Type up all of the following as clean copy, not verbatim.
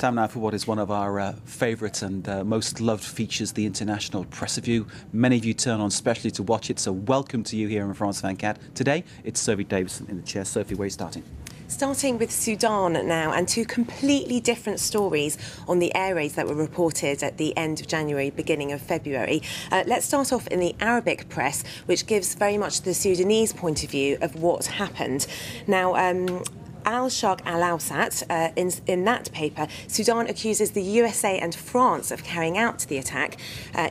Time now for what is one of our favourite and most loved features, the International Press Review. Many of you turn on specially to watch it, so welcome to you here in France 24. Today, it's Sophie Davison in the chair. Sophie, where are you starting? Starting with Sudan now, and two completely different stories on the air raids that were reported at the end of January, beginning of February. Let's start off in the Arabic press, which gives very much the Sudanese point of view of what happened. Now, Al-Sharq Al-Awsat, in that paper, Sudan accuses the USA and France of carrying out the attack,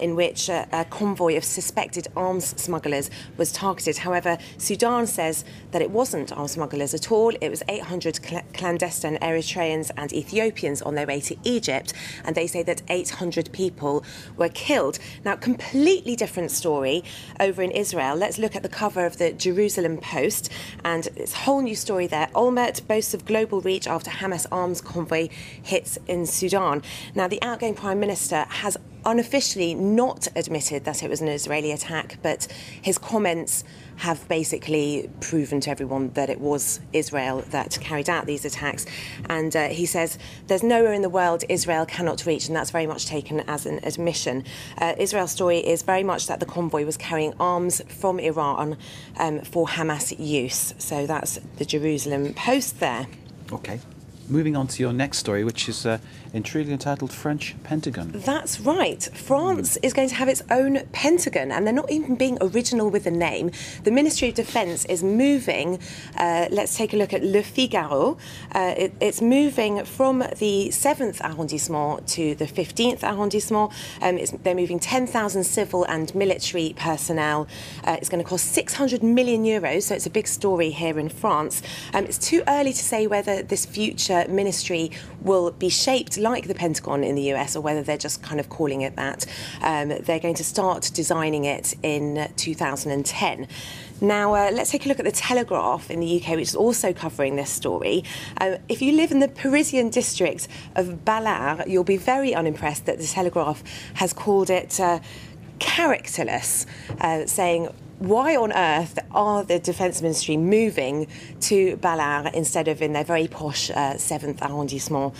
in which a convoy of suspected arms smugglers was targeted. However, Sudan says that it wasn't arms smugglers at all. It was 800 clandestine Eritreans and Ethiopians on their way to Egypt, and they say that 800 people were killed. Now, completely different story over in Israel. Let's look at the cover of the Jerusalem Post, and it's a whole new story there. Olmert boasts of global reach after Hamas arms convoy hits in Sudan. Now, the outgoing Prime Minister has unofficially not admitted that it was an Israeli attack, but his comments have basically proven to everyone that it was Israel that carried out these attacks. And he says there's nowhere in the world Israel cannot reach, and that's very much taken as an admission. Israel's story is very much that the convoy was carrying arms from Iran for Hamas use. So that's the Jerusalem Post there. OK. Moving on to your next story, which is intriguingly entitled French Pentagon. That's right. France is going to have its own Pentagon, and they're not even being original with the name. The Ministry of Defence is moving, let's take a look at Le Figaro. It's moving from the 7th arrondissement to the 15th arrondissement. They're moving 10,000 civil and military personnel. It's going to cost 600 million euros, so it's a big story here in France. It's too early to say whether this future ministry will be shaped like the Pentagon in the US or whether they're just kind of calling it that. They're going to start designing it in 2010. Now, let's take a look at the Telegraph in the UK, which is also covering this story. If you live in the Parisian district of Ballard, you'll be very unimpressed that the Telegraph has called it characterless, saying, why on earth are the Defence Ministry moving to Ballard instead of in their very posh 7th arrondissement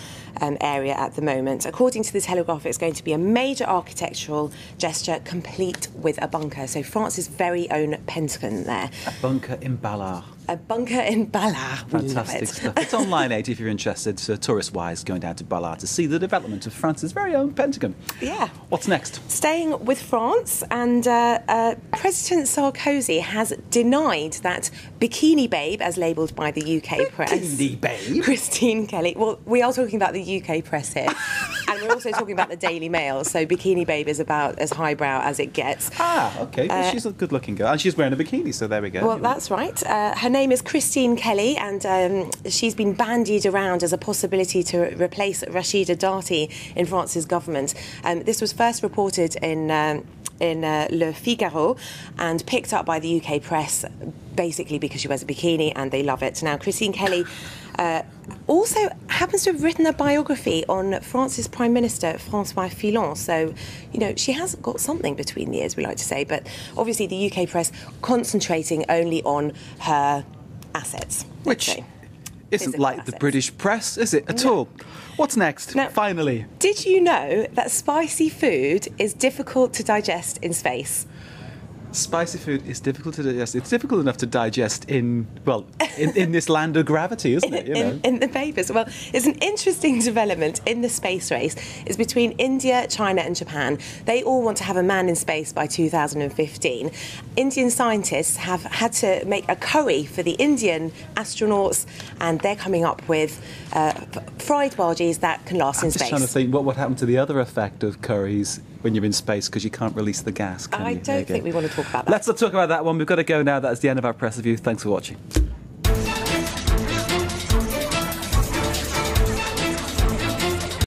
area at the moment? According to the Telegraph, it's going to be a major architectural gesture complete with a bunker. So France's very own Pentagon there. A bunker in Ballard. A bunker in Ballard. Fantastic stuff. It's on Line 8 if you're interested, tourist-wise, going down to Ballard to see the development of France's very own Pentagon. Yeah. What's next? Staying with France, and President Sarkozy has denied that Bikini Babe, as labelled by the UK press. Bikini Babe? Christine Kelly. Well, we are talking about the UK press here. And we're also talking about the Daily Mail, so Bikini Babe is about as highbrow as it gets. Ah, OK. Well, she's a good-looking girl. And she's wearing a bikini, so there we go. Well, that's right. Her name is Christine Kelly, and she's been bandied around as a possibility to replace Rachida Dati in France's government. This was first reported in Le Figaro and picked up by the UK press, basically because she wears a bikini and they love it. Now, Christine Kelly also happens to have written a biography on France's Prime Minister, François Fillon. So, you know, she has got something between the ears, we like to say. But obviously the UK press concentrating only on her assets. Which isn't like the British press, is it, at all? What's next, now, finally? Did you know that spicy food is difficult to digest in space? Spicy food is difficult to digest. It's difficult enough to digest in this land of gravity, isn't it? You know? In the papers. Well, it's an interesting development in the space race. It's between India, China and Japan. They all want to have a man in space by 2015. Indian scientists have had to make a curry for the Indian astronauts, and they're coming up with fried bhajias that can last in space. I'm just trying to think what would happen to the other effect of curries when you're in space, because you can't release the gas, can you? I don't think we want to talk about that. Let's not talk about that one. We've got to go now. That's the end of our press review. Thanks for watching.